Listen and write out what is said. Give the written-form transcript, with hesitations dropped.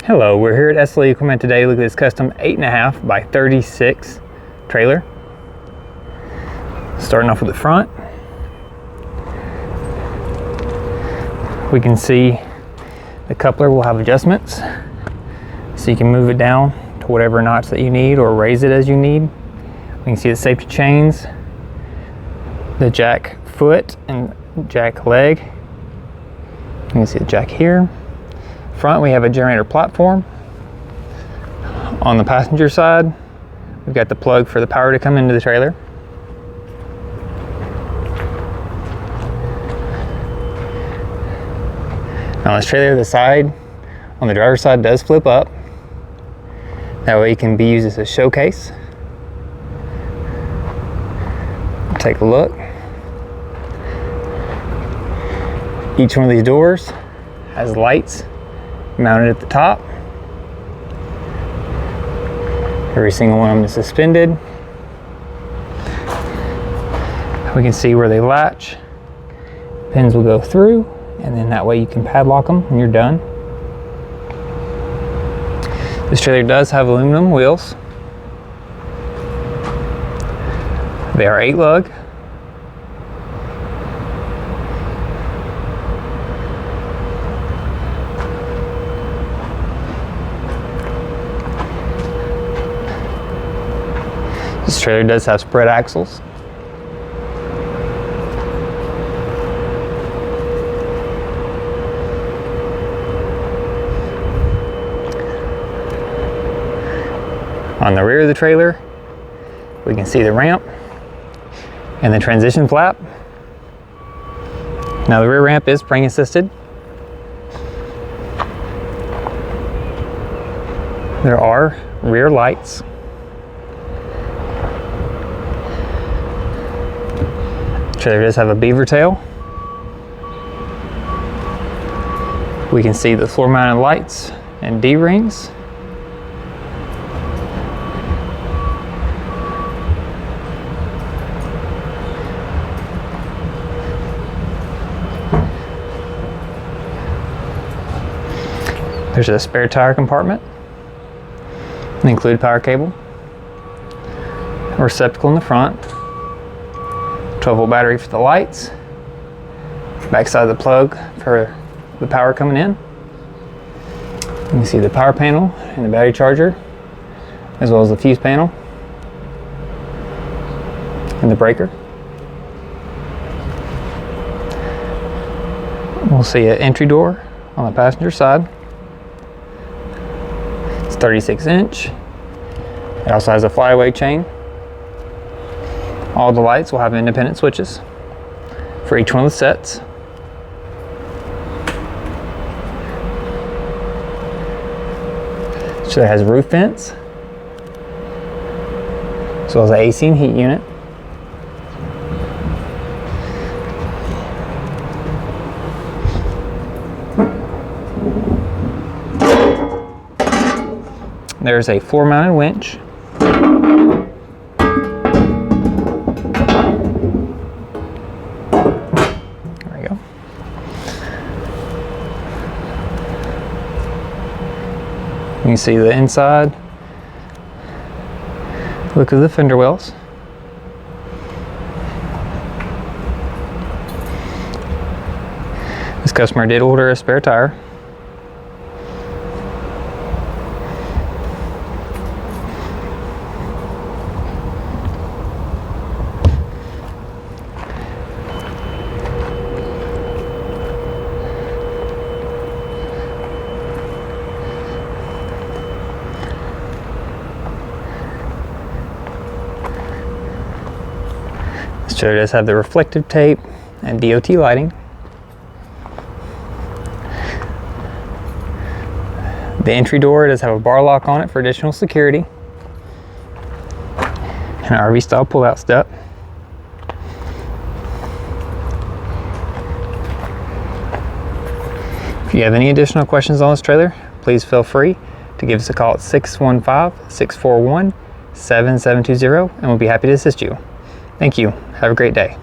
Hello, we're here at SLE Equipment today. Look at this custom 8.5 by 36 trailer. Starting off with the front. We can see the coupler will have adjustments, so you can move it down to whatever notch that you need or raise it as you need. We can see the safety chains, the jack foot and jack leg. You can see the jack here. Front, we have a generator platform. On the passenger side, we've got the plug for the power to come into the trailer. Now on this trailer, the side on the driver's side does flip up. That way it can be used as a showcase. Take a look. Each one of these doors has lights mounted at the top. Every single one of them is suspended. We can see where they latch. Pins will go through, and then that way you can padlock them when you're done. This trailer does have aluminum wheels. They are 8 lug. This trailer does have spread axles. On the rear of the trailer, we can see the ramp and the transition flap. Now the rear ramp is spring assisted. There are rear lights. The trailer does have a beaver tail. We can see the floor mounted lights and D-rings. There's a spare tire compartment, an included power cable, a receptacle in the front, 12-volt battery for the lights, backside of the plug for the power coming in. You can see the power panel and the battery charger, as well as the fuse panel and the breaker. We'll see an entry door on the passenger side. It's 36 inch. It also has a flyaway chain. All the lights will have independent switches for each one of the sets. So it has roof vents, as well as an AC and heat unit. There's a floor mounted winch. There we go. You can see the inside look of the fender wells. This customer did order a spare tire. This trailer does have the reflective tape and DOT lighting. The entry door does have a bar lock on it for additional security, and an RV style pull-out step. If you have any additional questions on this trailer, please feel free to give us a call at 615-641-7720, and we'll be happy to assist you. Thank you. Have a great day.